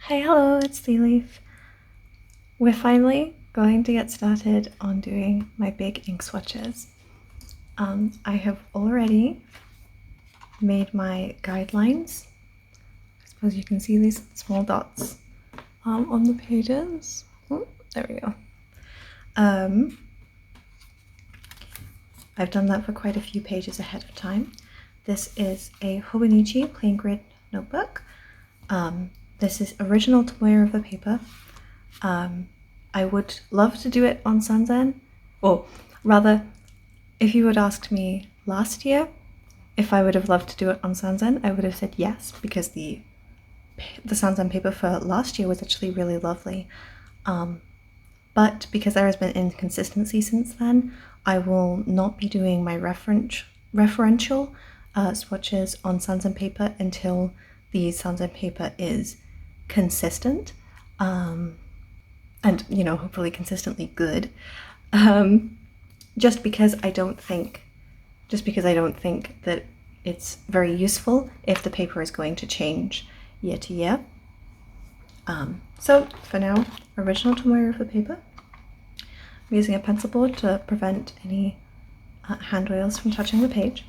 Hi, hello, it's thieleaf. We're finally going to get started on doing my big ink swatches. I have already made my guidelines. I suppose you can see these small dots on the pages. Oh, there we go. I've done that for quite a few pages ahead of time. This is a hobonichi plain grid notebook. This is original tomoe of the paper. I would love to do it on Sanzen, or rather, if you had asked me last year if I would have loved to do it on Sanzen, I would have said yes, because the Sanzen paper for last year was actually really lovely. But because there has been inconsistency since then, I will not be doing my referential swatches on Sanzen paper until the Sanzen paper is consistent, and hopefully consistently good. Just because I don't think that it's very useful if the paper is going to change year to year. So for now, original tomoe of the paper. I'm using a pencil board to prevent any hand oils from touching the page.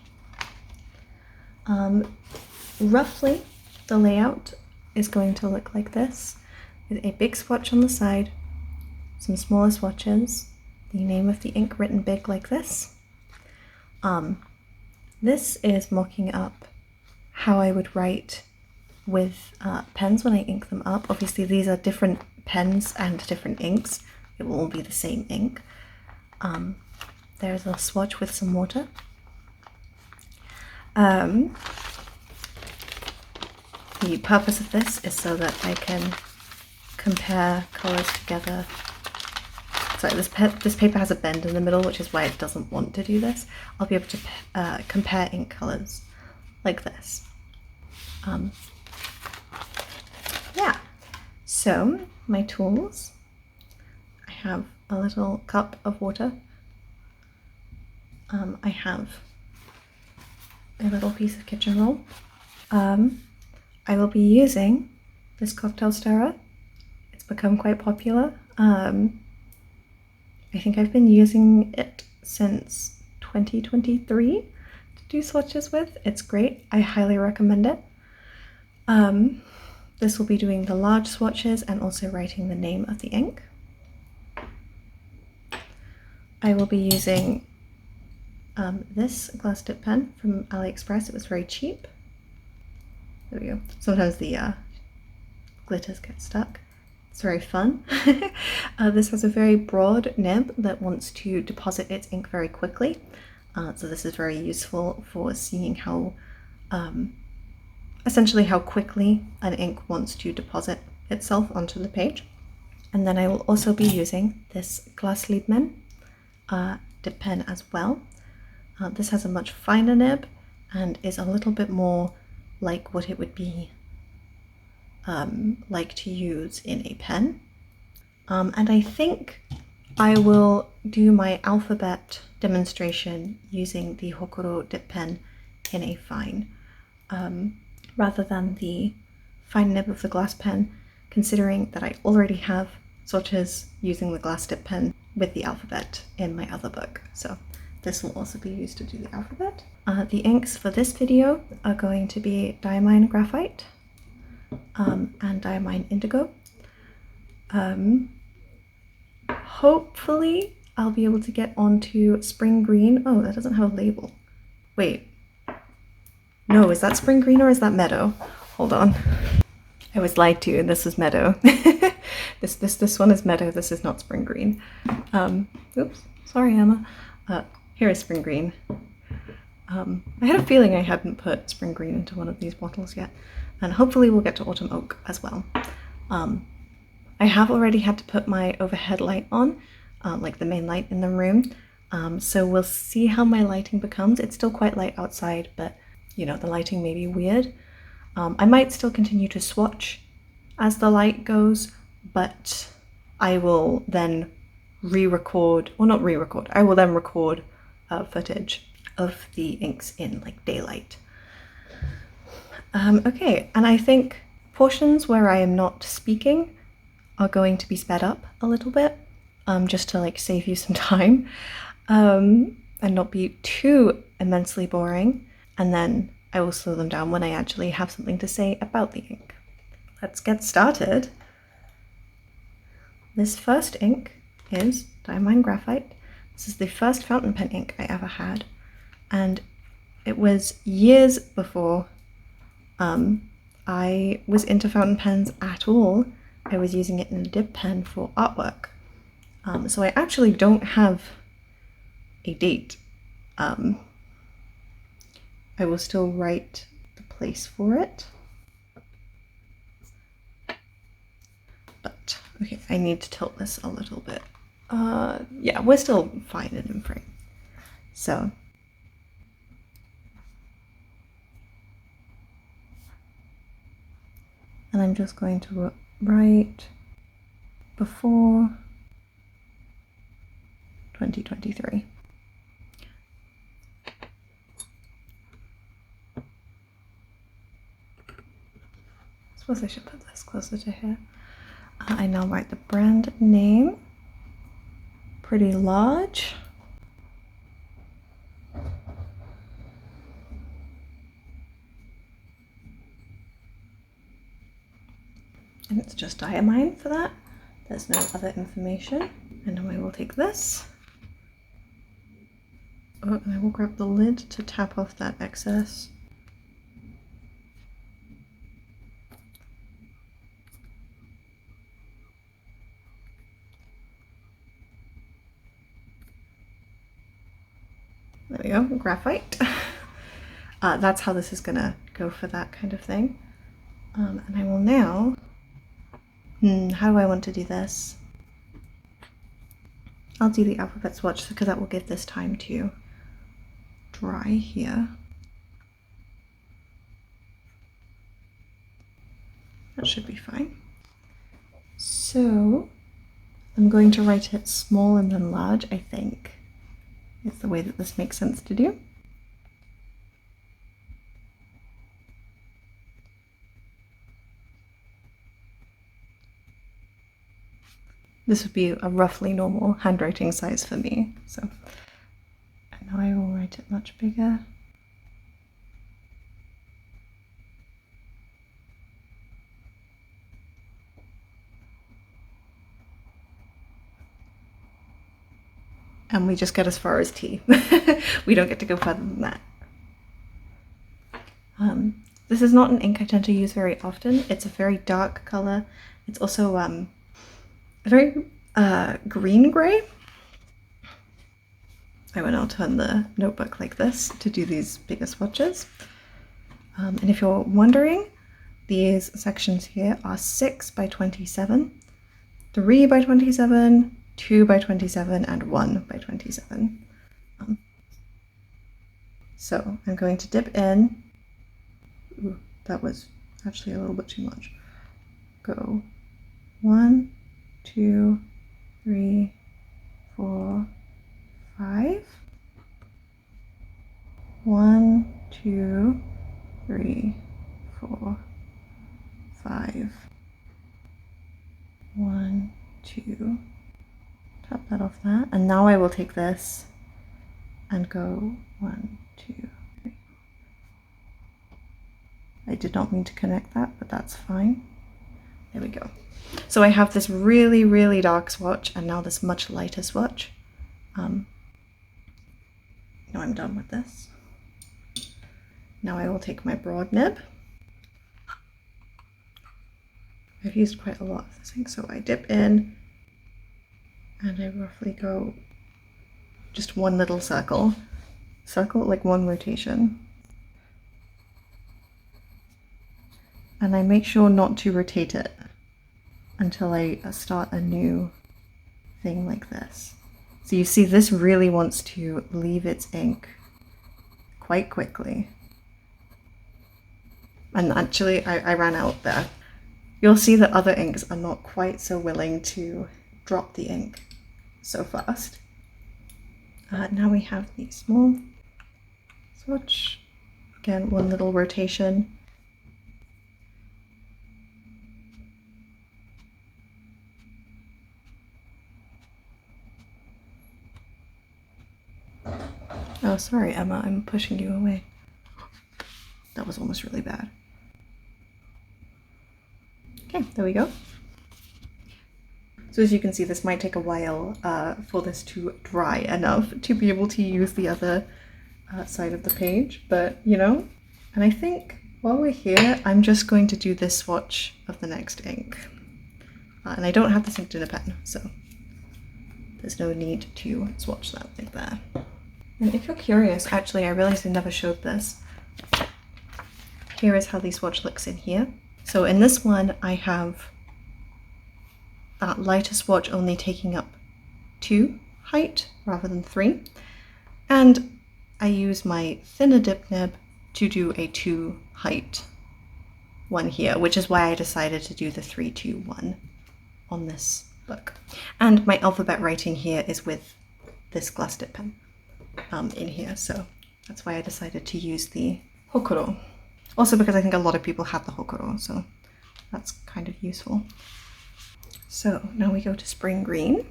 Roughly, the layout is going to look like this, with a big swatch on the side, some smaller swatches, the name of the ink written big like this. This is mocking up how I would write with pens when I ink them up. Obviously these are different pens and different inks. It will all be the same ink. There's a swatch with some water. The purpose of this is so that I can compare colours together. So this paper has a bend in the middle, which is why it doesn't want to do this. I'll be able to compare ink colours like this. Yeah, so my tools. I have a little cup of water. I have a little piece of kitchen roll. I will be using this cocktail stirrer. It's become quite popular. I think I've been using it since 2023 to do swatches with. It's great. I highly recommend it. This will be doing the large swatches and also writing the name of the ink. I will be using this glass dip pen from AliExpress. It was very cheap. There we go. Sometimes the glitters get stuck. It's very fun. This has a very broad nib that wants to deposit its ink very quickly. So this is very useful for seeing how, essentially how quickly an ink wants to deposit itself onto the page. And then I will also be using this glass liebman dip pen as well. This has a much finer nib and is a little bit more like what it would be like to use in a pen. And I think I will do my alphabet demonstration using the Hokoro dip pen in a fine, rather than the fine nib of the glass pen, considering that I already have swatches using the glass dip pen with the alphabet in my other book. So this will also be used to do the alphabet. The inks for this video are going to be diamine graphite and diamine indigo. Hopefully I'll be able to get onto spring green. Oh, that doesn't have a label. Wait. No, is that spring green or is that meadow? Hold on. I was lied to, and this is meadow. This one is meadow. This is not spring green. Oops. Sorry, Emma. Here is spring green. I had a feeling I hadn't put spring green into one of these bottles yet, and hopefully we'll get to autumn oak as well. I have already had to put my overhead light on, like the main light in the room, so we'll see how my lighting becomes. It's still quite light outside, but the lighting may be weird. I might still continue to swatch as the light goes, but I will then re-record, or not re-record, I will then record footage of the inks in like daylight. Okay, and I think portions where I am not speaking are going to be sped up a little bit, just to like save you some time, and not be too immensely boring. And then I will slow them down when I actually have something to say about the ink. Let's get started. This first ink is diamine graphite. This is the first fountain pen ink I ever had, and it was years before I was into fountain pens at all. I was using it in a dip pen for artwork. So I actually don't have a date. I will still write the place for it. But, okay, I need to tilt this a little bit. Yeah, we're still fine in frame. So, and I'm just going to write before 2023. I suppose I should put this closer to here. I now write the brand name, pretty large. And it's just diamine for that. There's no other information. And now I will take this. Oh, and I will grab the lid to tap off that excess. There we go, graphite. That's how this is gonna go for that kind of thing. And I will now, how do I want to do this? I'll do the alphabet swatch because that will give this time to dry here. That should be fine. So I'm going to write it small and then large, I think. It's the way that this makes sense to do. This would be a roughly normal handwriting size for me, so. And now I will write it much bigger. And we just get as far as T. We don't get to go further than that. This is not an ink I tend to use very often. It's a very dark color. It's also a very green gray. I will now turn the notebook like this to do these bigger swatches. And if you're wondering, these sections here are 6 by 27, 3 by 27, 2 by 27, and 1 by 27. So I'm going to dip in. Ooh, that was actually a little bit too much. Go 1, 2, 3, 4, 5. 1, 2, 3, 4, 5. 1, 2. Tap that off that, and now I will take this and go 1, 2, 3. I did not mean to connect that, but that's fine. There we go. So I have this really, really dark swatch and now this much lighter swatch. Now I'm done with this. Now I will take my broad nib. I've used quite a lot of this ink, so I dip in and I roughly go just one little circle. Circle, like one rotation. And I make sure not to rotate it until I start a new thing like this. So you see this really wants to leave its ink quite quickly. And actually I ran out there. You'll see that other inks are not quite so willing to drop the ink so fast. Now we have the small swatch. Again, one little rotation. Oh, sorry, Emma, I'm pushing you away. That was almost really bad. Okay, there we go. So as you can see, this might take a while for this to dry enough to be able to use the other side of the page, but you know, and I think while we're here, I'm just going to do this swatch of the next ink. And I don't have this inked in a pen, so there's no need to swatch that like that. And if you're curious, actually, I realized I never showed this. Here is how the swatch looks in here. So in this one, I have that lighter swatch only taking up 2 height rather than 3. And I use my thinner dip nib to do a 2 height one here, which is why I decided to do the 3, 2, 1 on this book. And my alphabet writing here is with this glass dip pen in here, so that's why I decided to use the hokoro. Also because I think a lot of people have the hokoro, so that's kind of useful. So now we go to Spring Green.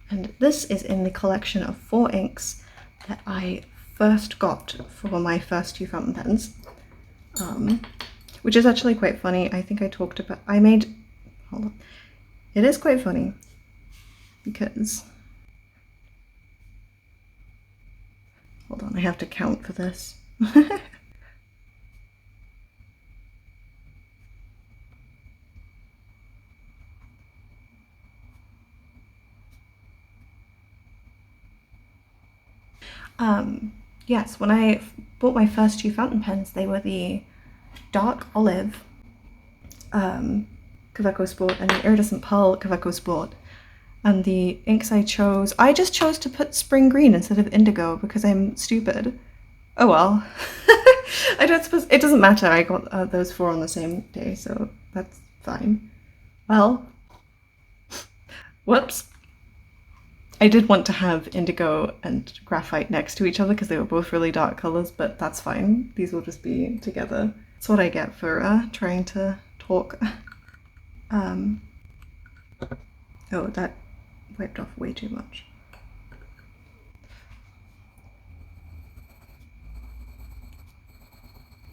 And this is in the collection of 4 inks that I first got for my first 2 fountain pens. Which is actually quite funny. I think I talked about, hold on. It is quite funny because, hold on, I have to count for this. Yes, when I bought my first 2 fountain pens, they were the dark olive Kaweco Sport and the iridescent pearl Kaweco Sport. And the inks I just chose to put Spring Green instead of indigo because I'm stupid. Oh well. I don't suppose, it doesn't matter, I got those 4 on the same day, so that's fine. Well, whoops. I did want to have indigo and graphite next to each other because they were both really dark colours, but that's fine. These will just be together. That's what I get for trying to talk. Oh, that wiped off way too much.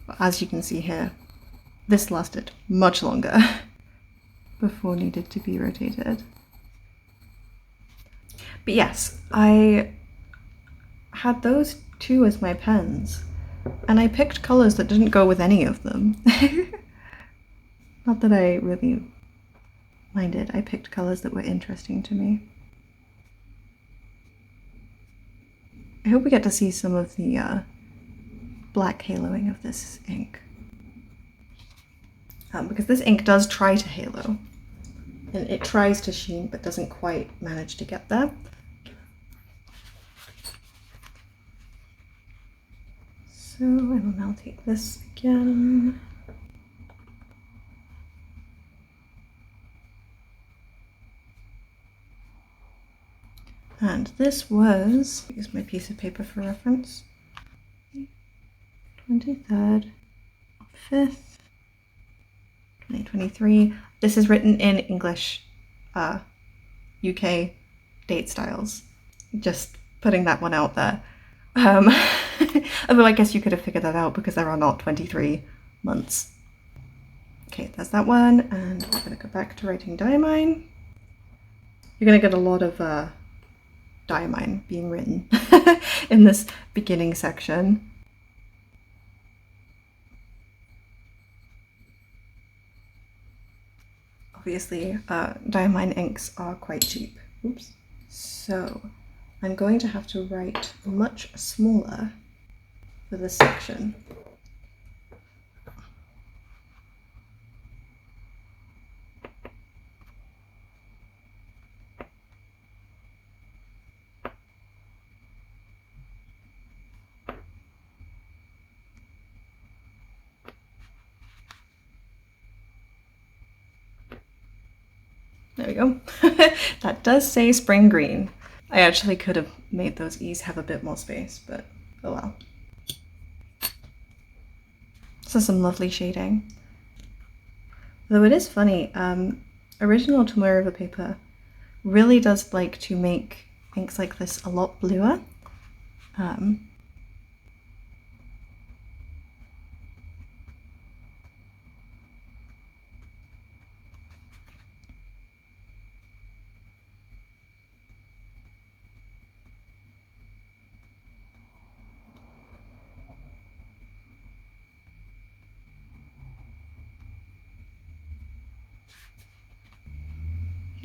But as you can see here, this lasted much longer before needed to be rotated. But yes, I had those 2 as my pens, and I picked colours that didn't go with any of them. Not that I really minded, I picked colours that were interesting to me. I hope we get to see some of the black haloing of this ink. Because this ink does try to halo, and it tries to sheen but doesn't quite manage to get there. So I will now take this again. And this was, use my piece of paper for reference, 23rd of 5th, 2023. This is written in English, UK date styles. Just putting that one out there. Although I guess you could have figured that out because there are not 23 months. Okay, there's that one, and we're going to go back to writing diamine. You're going to get a lot of diamine being written in this beginning section. Obviously, diamine inks are quite cheap. Oops. So I'm going to have to write much smaller for this section. There we go. That does say Spring Green. I actually could have made those E's have a bit more space, but oh well. This is some lovely shading. Though it is funny, original tomoe river paper really does like to make inks like this a lot bluer.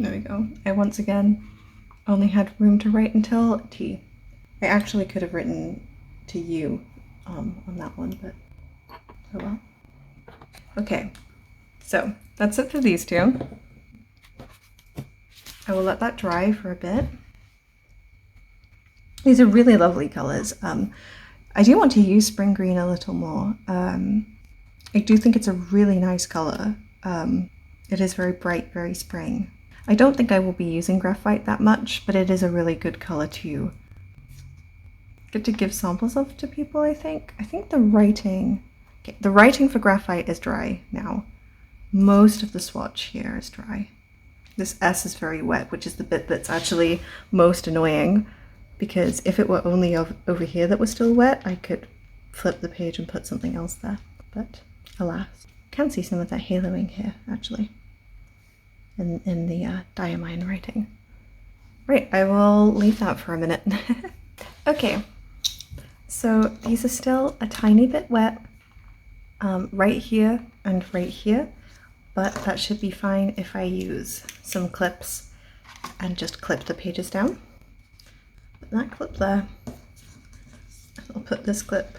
There we go. I once again only had room to write until T. I actually could have written to you on that one, but oh well. Okay, so that's it for these two. I will let that dry for a bit. These are really lovely colors. I do want to use spring green a little more. I do think it's a really nice color. It is very bright, very spring. I don't think I will be using graphite that much, but it is a really good color to get to give samples of to people, I think. I think the writing for graphite is dry now. Most of the swatch here is dry. This S is very wet, which is the bit that's actually most annoying, because if it were only over here that was still wet, I could flip the page and put something else there. But alas, can see some of that haloing here, actually, in the diamine writing. Right, I will leave that for a minute. Okay, so these are still a tiny bit wet, right here and right here, but that should be fine if I use some clips and just clip the pages down. Put that clip there. I'll put this clip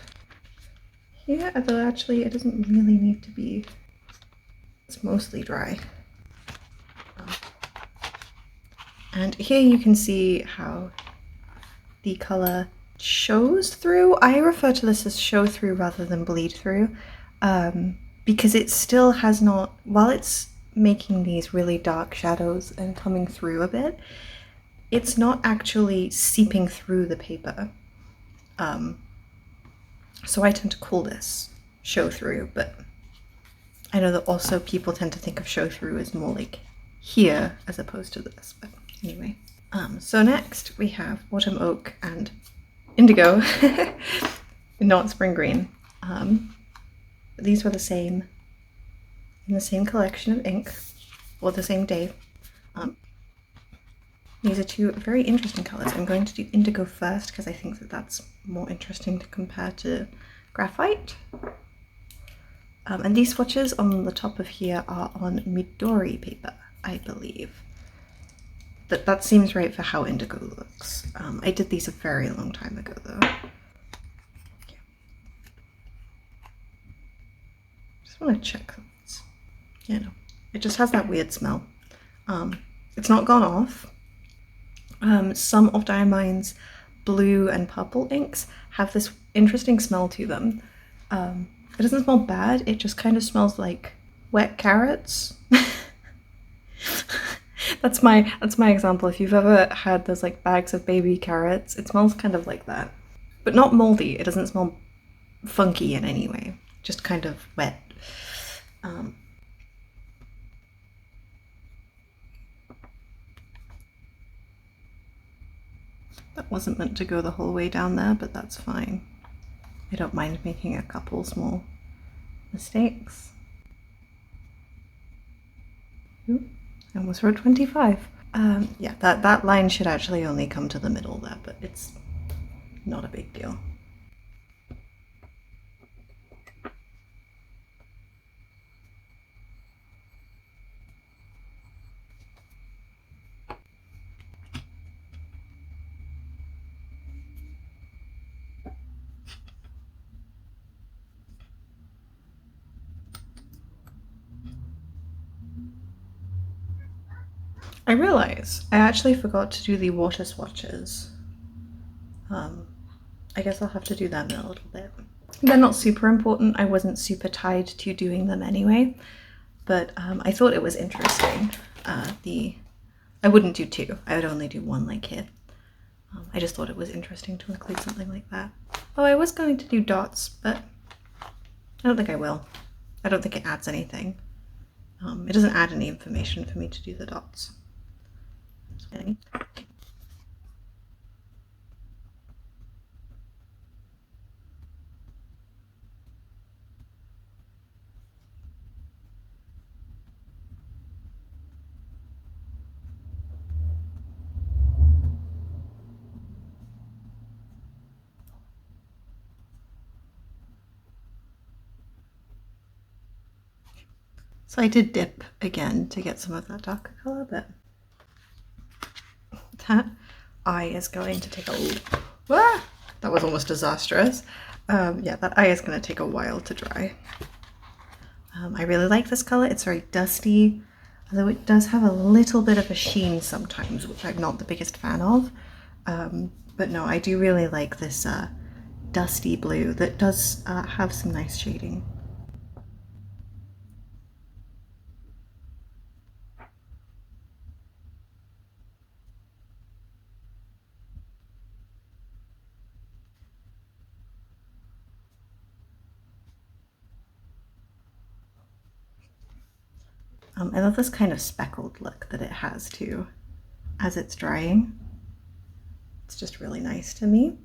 here, although actually it doesn't really need to be. It's mostly dry. And here you can see how the color shows through. I refer to this as show through rather than bleed through, because it still has not, while it's making these really dark shadows and coming through a bit, it's not actually seeping through the paper. So I tend to call this show through, but I know that also people tend to think of show through as more like here as opposed to this, but anyway. So next we have autumn oak and indigo, not spring green. These were the same, in the same collection of ink, or the same day. These are two very interesting colors. I'm going to do indigo first because I think that that's more interesting to compare to graphite. And these swatches on the top of here are on Midori paper, I believe. That seems right for how indigo looks. I did these a very long time ago though. Okay. Just want to check those. Yeah, no, it just has that weird smell. It's not gone off. Some of Diamine's blue and purple inks have this interesting smell to them. It doesn't smell bad, it just kind of smells like wet carrots. That's my example. If you've ever had those like bags of baby carrots, it smells kind of like that. But not moldy, it doesn't smell funky in any way, just kind of wet. That wasn't meant to go the whole way down there, but that's fine. I don't mind making a couple small mistakes. Ooh, I almost wrote 25. Yeah, that line should actually only come to the middle there, but it's not a big deal. I realize I actually forgot to do the water swatches. I guess I'll have to do them in a little bit. They're not super important. I wasn't super tied to doing them anyway, but I thought it was interesting. I wouldn't do two. I would only do one like here. I just thought it was interesting to include something like that. Oh, I was going to do dots, but I don't think I will. I don't think it adds anything. It doesn't add any information for me to do the dots. So I did dip again to get some of that darker color, but that eye is going to take a... Ah, that was almost disastrous. Yeah, that eye is going to take a while to dry. I really like this color. It's very dusty, although it does have a little bit of a sheen sometimes, which I'm not the biggest fan of. But no, I do really like this dusty blue that does have some nice shading. I love this kind of speckled look that it has too as it's drying. It's just really nice to me.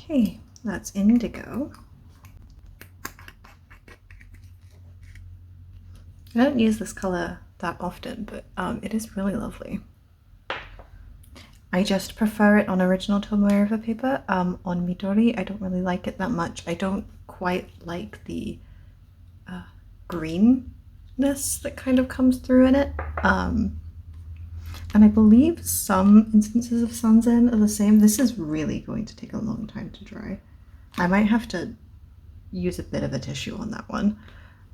Okay, that's indigo. I don't use this color that often, but it is really lovely. I just prefer it on original tomoe paper. On Midori, I don't really like it that much. I don't quite like the greenness that kind of comes through in it. And I believe some instances of Sanzen are the same. This is really going to take a long time to dry. I might have to use a bit of a tissue on that one.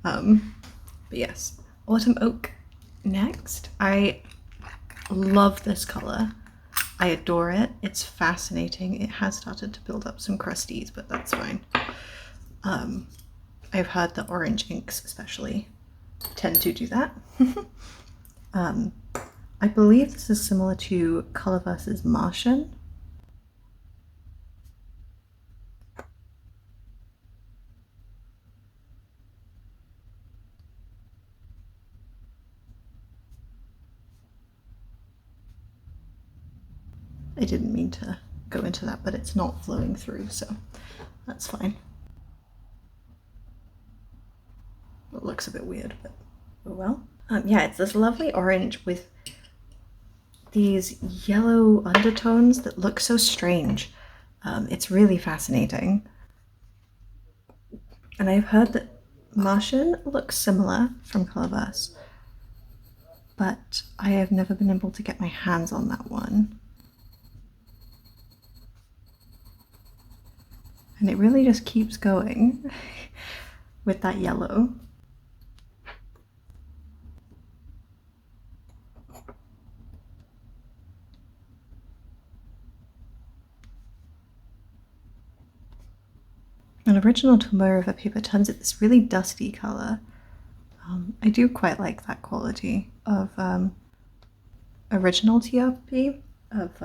But yes, autumn oak next. I love this color. I adore it. It's fascinating. It has started to build up some crusties, but that's fine. I've heard that orange inks especially tend to do that. I believe this is similar to Colorverse's Martian. I didn't mean to go into that, but it's not flowing through, so that's fine. It looks a bit weird, but oh well. Yeah, it's this lovely orange with these yellow undertones that look so strange. It's really fascinating. And I've heard that Martian looks similar from Colorverse, but I have never been able to get my hands on that one. And it really just keeps going with that yellow. An original tomoe paper turns it this really dusty color. I do quite like that quality of original TRP, of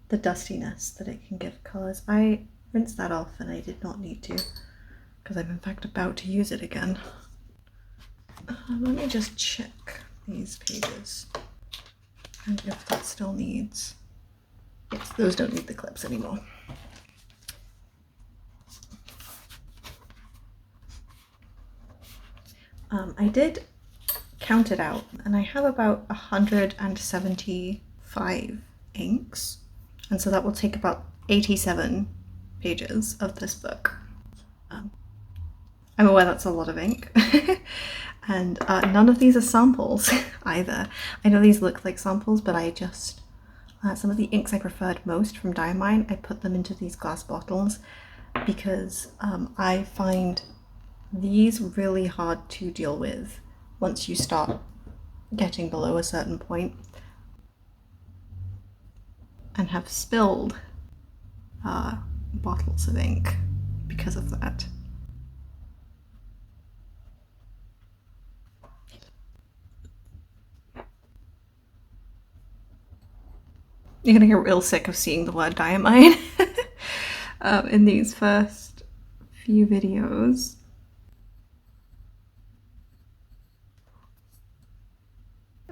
the dustiness that it can give colors. I rinsed that off and I did not need to, because I'm in fact about to use it again. Let me just check these pages and if that still needs... Yes, those don't need the clips anymore. I did count it out, and I have about 175 inks, and so that will take about 87 pages of this book. I'm aware that's a lot of ink, and none of these are samples either. I know these look like samples, but I just, some of the inks I preferred most from diamine, I put them into these glass bottles because I find these really hard to deal with once you start getting below a certain point, and have spilled bottles of ink because of that. You're gonna get real sick of seeing the word diamine. in these first few videos.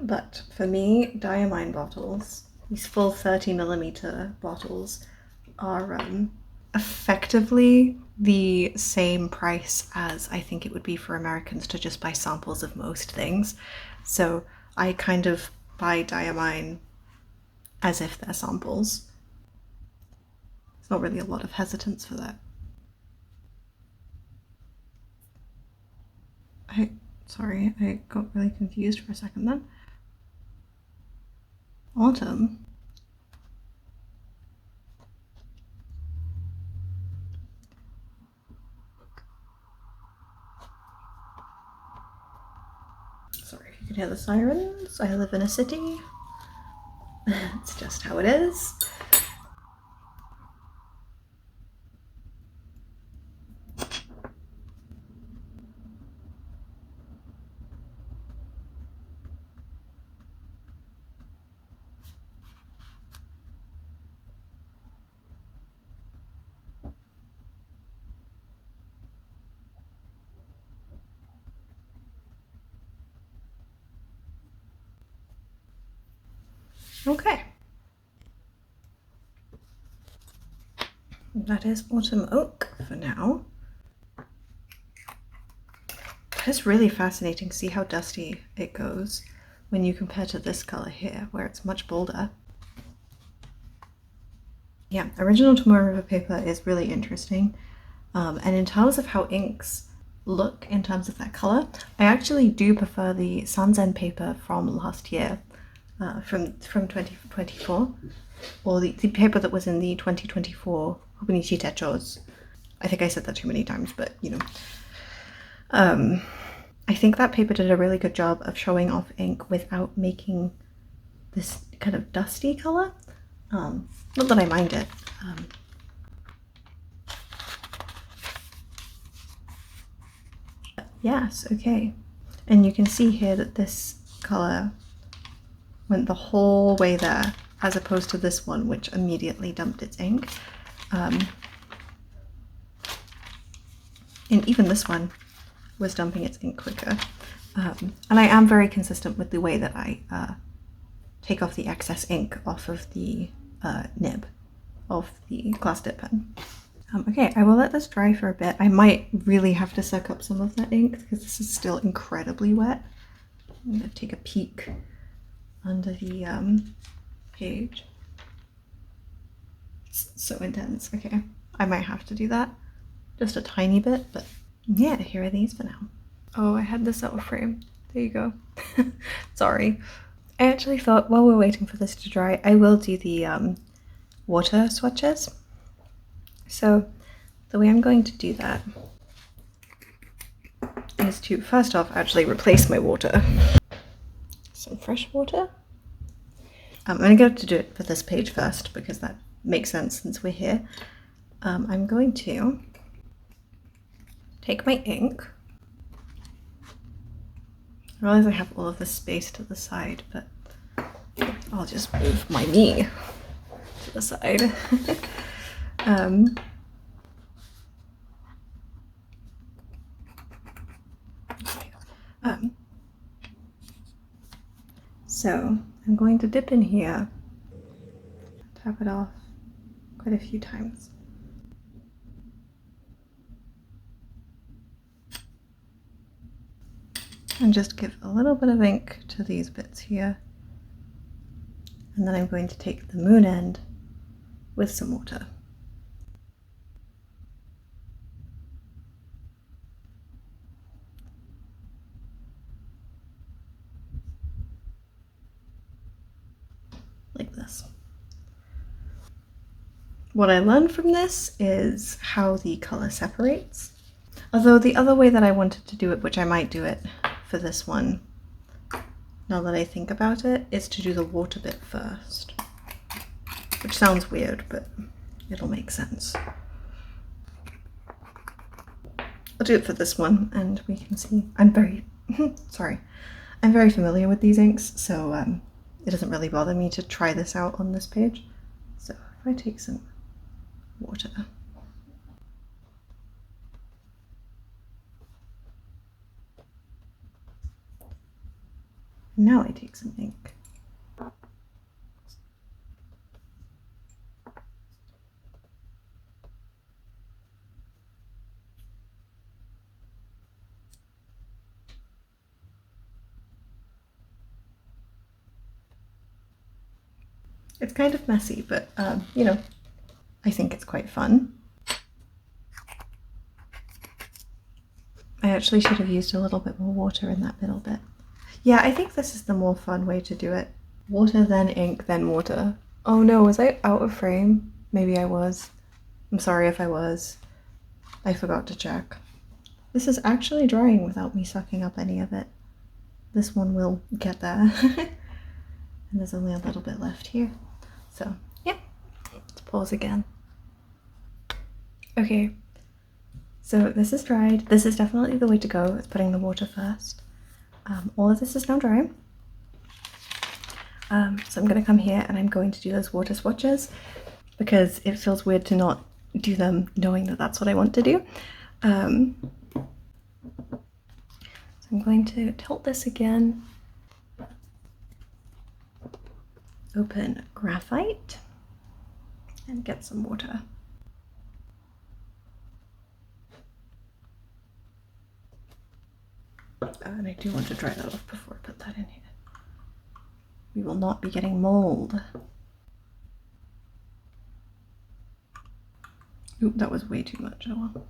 But for me, diamine bottles, these full 30mm bottles, are effectively the same price as I think it would be for Americans to just buy samples of most things. So I kind of buy diamine as if they're samples. There's not really a lot of hesitance for that. Sorry, I got really confused for a second then. Autumn? Sorry if you can hear the sirens. I live in a city. It's just how it is. Okay. That is autumn oak for now. It's really fascinating to see how dusty it goes when you compare to this color here, where it's much bolder. Yeah, original Tomoe River paper is really interesting. And in terms of how inks look in terms of their color, I actually do prefer the Sanzen paper from last year, from 2024, or the paper that was in the 2024 hobonichi techos. I think I said that too many times, but you know. I think that paper did a really good job of showing off ink without making this kind of dusty color. Not that I mind it. Yes, okay. And you can see here that this color went the whole way there, as opposed to this one, which immediately dumped its ink. And even this one was dumping its ink quicker. And I am very consistent with the way that I take off the excess ink off of the nib of the glass dip pen. Okay, I will let this dry for a bit. I might really have to suck up some of that ink because this is still incredibly wet. I'm going to take a peek under the page. It's so intense. Okay, I might have to do that. Just a tiny bit, but yeah, here are these for now. Oh, I had this out of frame. There you go. Sorry. I actually thought while we're waiting for this to dry, I will do the water swatches. So the way I'm going to do that is to first off actually replace my water. Some fresh water. I'm going to do it for this page first because that makes sense since we're here. I'm going to take my ink. I realize I have all of this space to the side, but I'll just move my knee to the side. So I'm going to dip in here, tap it off quite a few times. And just give a little bit of ink to these bits here. And then I'm going to take the moon end with some water. Like this. What I learned from this is how the color separates. Although the other way that I wanted to do it, which I might do it for this one, now that I think about it, is to do the water bit first. Which sounds weird, but it'll make sense. I'll do it for this one and we can see. I'm very, sorry. I'm very familiar with these inks, so it doesn't really bother me to try this out on this page. So if I take some water, Now I take some ink. It's kind of messy, but you know, I think it's quite fun. I actually should have used a little bit more water in that middle bit. Yeah, I think this is the more fun way to do it. Water, then ink, then water. Oh no, was I out of frame? Maybe I was. I'm sorry if I was. I forgot to check. This is actually drying without me sucking up any of it. This one will get there. And there's only a little bit left here. So, yeah. Let's pause again. Okay. So this is dried. This is definitely the way to go. It's putting the water first. All of this is now dry. So I'm going to come here and I'm going to do those water swatches because it feels weird to not do them knowing that that's what I want to do. So I'm going to tilt this again, open graphite and get some water. And I do want to dry that off before I put that in here. We will not be getting mold. Oop, that was way too much. Oh well.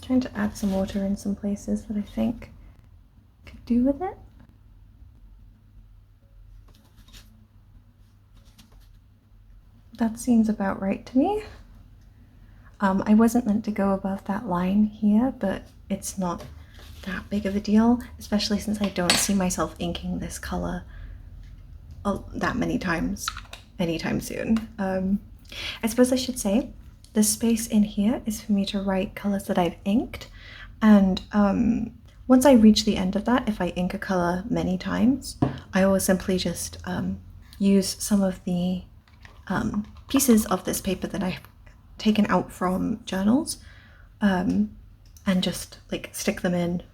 Trying to add some water in some places that I think could do with it. That seems about right to me. I wasn't meant to go above that line here, but it's not that big of a deal, especially since I don't see myself inking this color that many times anytime soon. I suppose I should say the space in here is for me to write colors that I've inked, and once I reach the end of that, if I ink a color many times, I will simply just use some of the pieces of this paper that I've taken out from journals and just like stick them in,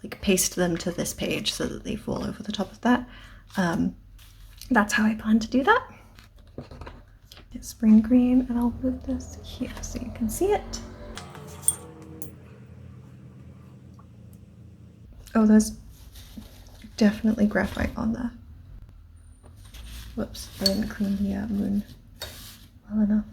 like paste them to this page so that they fall over the top of that. That's how I plan to do that. Get spring green and I'll move this here so you can see it. Oh, there's definitely graphite on there. Whoops, I didn't clean the moon well enough.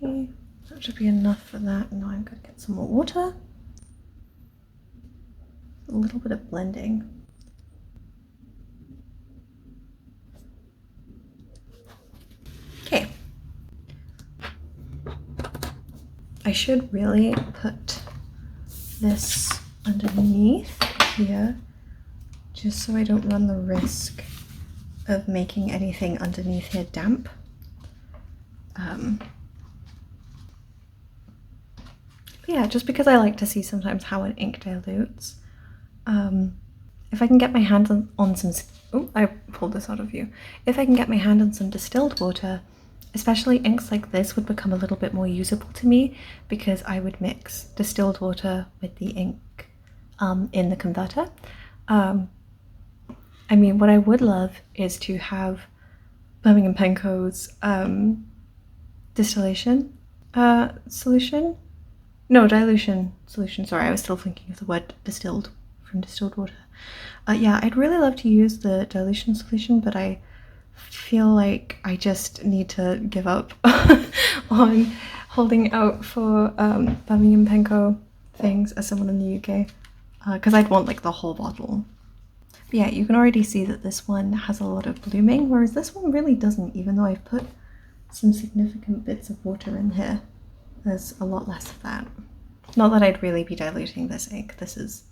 Okay, that should be enough for that. Now I'm going to get some more water. A little bit of blending. Okay. I should really put this underneath here, just so I don't run the risk of making anything underneath here damp. But yeah, just because I like to see sometimes how an ink dilutes. If I can get my hand on some, oh, I pulled this out of view. If I can get my hand on some distilled water, especially inks like this would become a little bit more usable to me because I would mix distilled water with the ink in the converter. I mean, what I would love is to have Birmingham Penco's distillation solution. No, dilution solution. Sorry, I was still thinking of the word distilled from distilled water. Yeah, I'd really love to use the dilution solution, but I feel like I just need to give up on holding out for Birmingham Penco things as someone in the UK, because I'd want like the whole bottle. But yeah, you can already see that this one has a lot of blooming, whereas this one really doesn't, even though I've put some significant bits of water in here. There's a lot less of that. Not that I'd really be diluting this ink, this is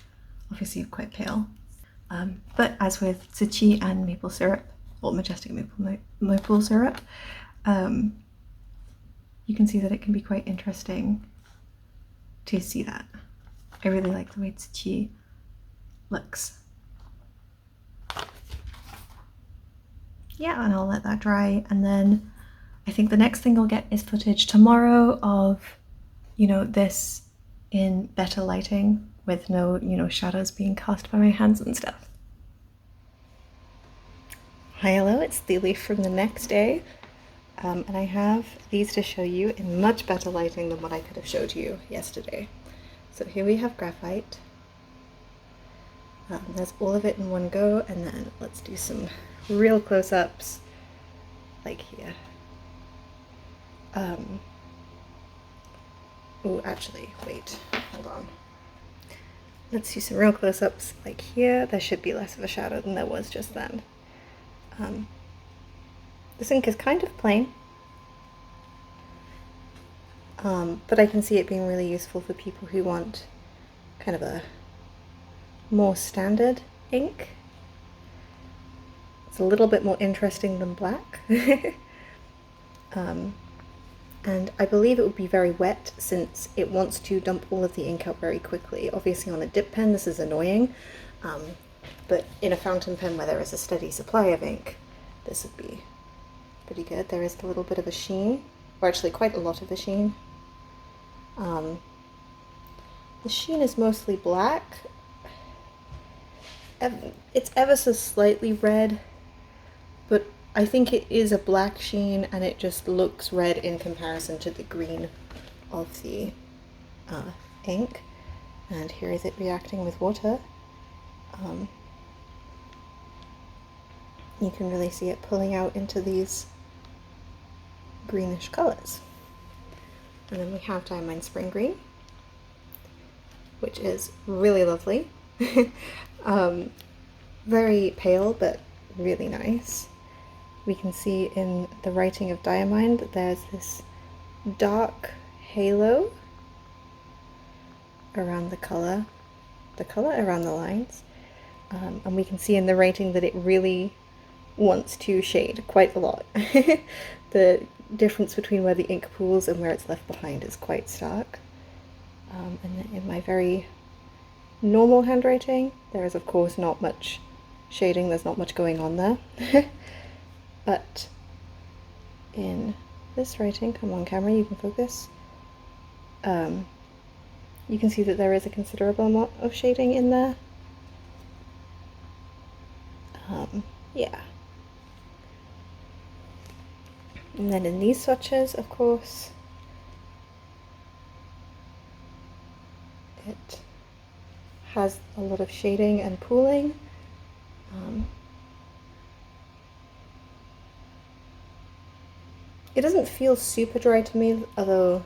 obviously quite pale. But as with tsuchi and maple syrup, or majestic maple syrup, you can see that it can be quite interesting to see that. I really like the way tsuchi looks. Yeah, and I'll let that dry, and then I think the next thing I'll get is footage tomorrow of, you know, this in better lighting with no, you know, shadows being cast by my hands and stuff. Hi, hello, it's Thieleaf from the next day, and I have these to show you in much better lighting than what I could have showed you yesterday. So here we have graphite. There's all of it in one go, and then let's do some real close-ups, like here. Oh, actually, wait, hold on. Let's do some real close-ups, like here. There should be less of a shadow than there was just then. This ink is kind of plain, but I can see it being really useful for people who want kind of a more standard ink. It's a little bit more interesting than black. And I believe it would be very wet since it wants to dump all of the ink out very quickly. Obviously on a dip pen this is annoying, but in a fountain pen where there is a steady supply of ink, this would be pretty good. There is a little bit of a sheen, or actually quite a lot of a sheen. The sheen is mostly black. It's ever so slightly red, but I think it is a black sheen and it just looks red in comparison to the green of the ink. And here is it reacting with water. You can really see it pulling out into these greenish colors. And then we have diamine spring green, which is really lovely. Very pale, but really nice. We can see in the writing of diamine that there's this dark halo around the color around the lines. And we can see in the writing that it really wants to shade quite a lot. The difference between where the ink pools and where it's left behind is quite stark. And then in my very normal handwriting, there is of course not much shading, there's not much going on there. But in this writing, come on camera, you can focus, you can see that there is a considerable amount of shading in there. Yeah. And then in these swatches, of course, it has a lot of shading and pooling. It doesn't feel super dry to me, although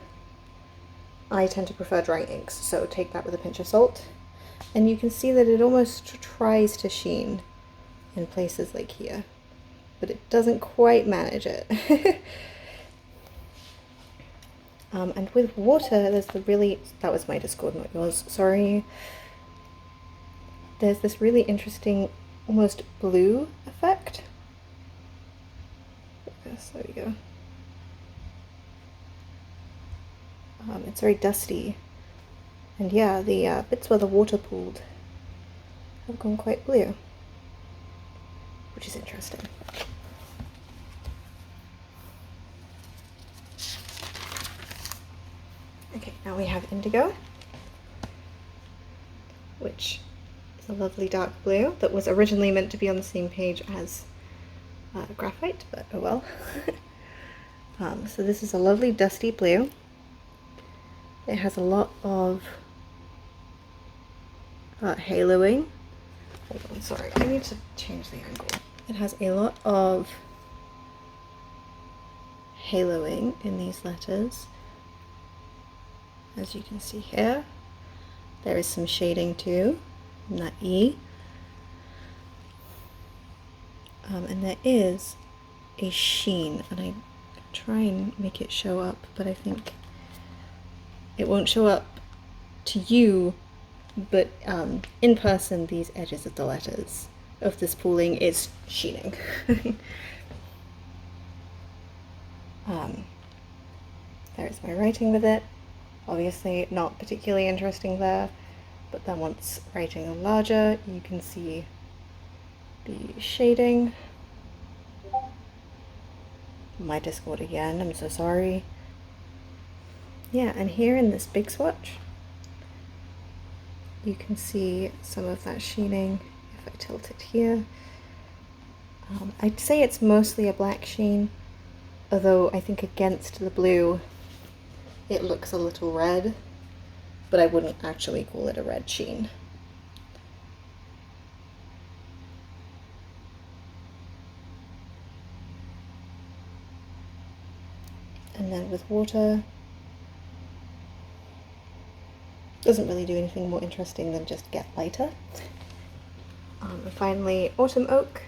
I tend to prefer dry inks, so take that with a pinch of salt. And you can see that it almost tries to sheen in places like here, but it doesn't quite manage it. And with water, there's the really, that was my Discord, not yours, sorry. There's this really interesting, almost blue effect. Yes, there we go. It's very dusty, and yeah, the bits where the water pooled have gone quite blue, which is interesting. Okay, now we have indigo, which is a lovely dark blue that was originally meant to be on the same page as graphite, but oh well. So this is a lovely dusty blue. It has a lot of haloing. Hold on, sorry, I need to change the angle. It has a lot of haloing in these letters. As you can see here, there is some shading too in that E. And there is a sheen, and I try and make it show up, but I think it won't show up to you, but in person, these edges of the letters of this pooling is sheening. There's my writing with it. Obviously not particularly interesting there, but then once writing larger, you can see the shading. My Discord again, I'm so sorry. Yeah, and here in this big swatch, you can see some of that sheening if I tilt it here. I'd say it's mostly a black sheen, although I think against the blue it looks a little red, but I wouldn't actually call it a red sheen. And then with water, doesn't really do anything more interesting than just get lighter. And finally, autumn oak,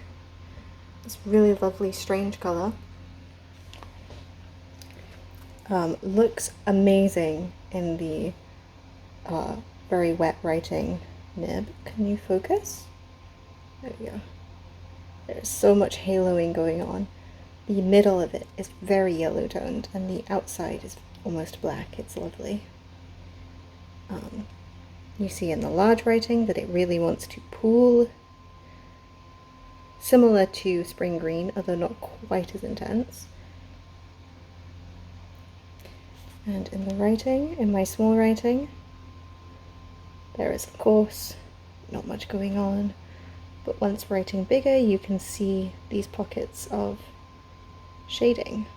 this really lovely strange colour. Looks amazing in the very wet writing nib. Can you focus? There we go. There's so much haloing going on. The middle of it is very yellow toned and the outside is almost black. It's lovely. You see in the large writing that it really wants to pool, similar to spring green, although not quite as intense. And in the writing, in my small writing, there is of course not much going on, but once writing bigger you can see these pockets of shading.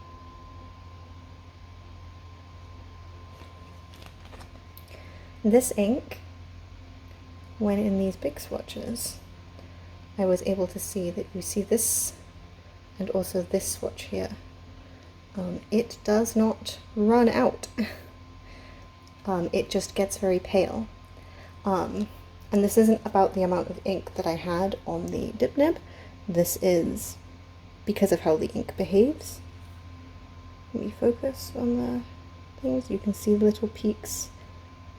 This ink, when in these big swatches, I was able to see that you see this and also this swatch here. It does not run out. It just gets very pale. And this isn't about the amount of ink that I had on the dip nib. This is because of how the ink behaves. Let me focus on the things. You can see little peaks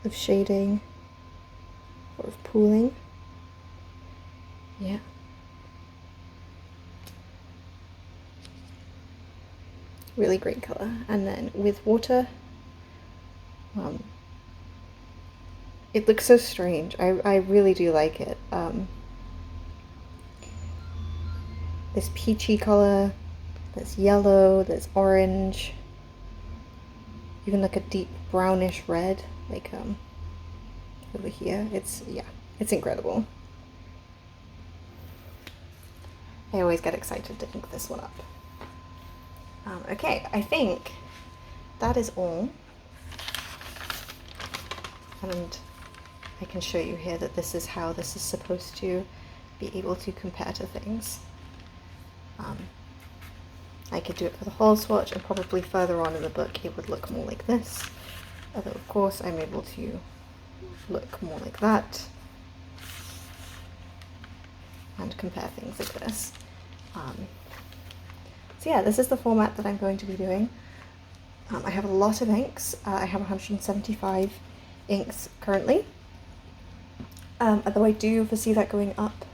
of shading or of pooling. Yeah. Really great colour. And then with water, it looks so strange. I really do like it. This peachy colour, there's yellow, there's orange, even like a deep brownish red, like over here. It's incredible. I always get excited to ink this one up. Okay, I think that is all. And I can show you here that this is how this is supposed to be able to compare to things. I could do it for the whole swatch, and probably further on in the book it would look more like this. Although of course I'm able to look more like that and compare things like this. So yeah, this is the format that I'm going to be doing. I have a lot of inks. I have 175 inks currently. Although I do foresee that going up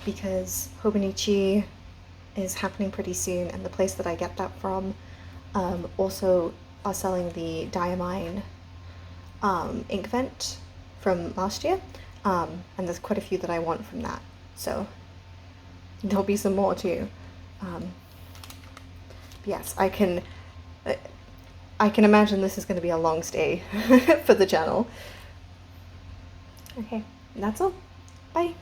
because hobonichi is happening pretty soon, and the place that I get that from also are selling the diamine ink vent from last year, and there's quite a few that I want from that, so there'll be some more too. Yes, I can imagine this is going to be a long stay for the channel. Okay, that's all. Bye.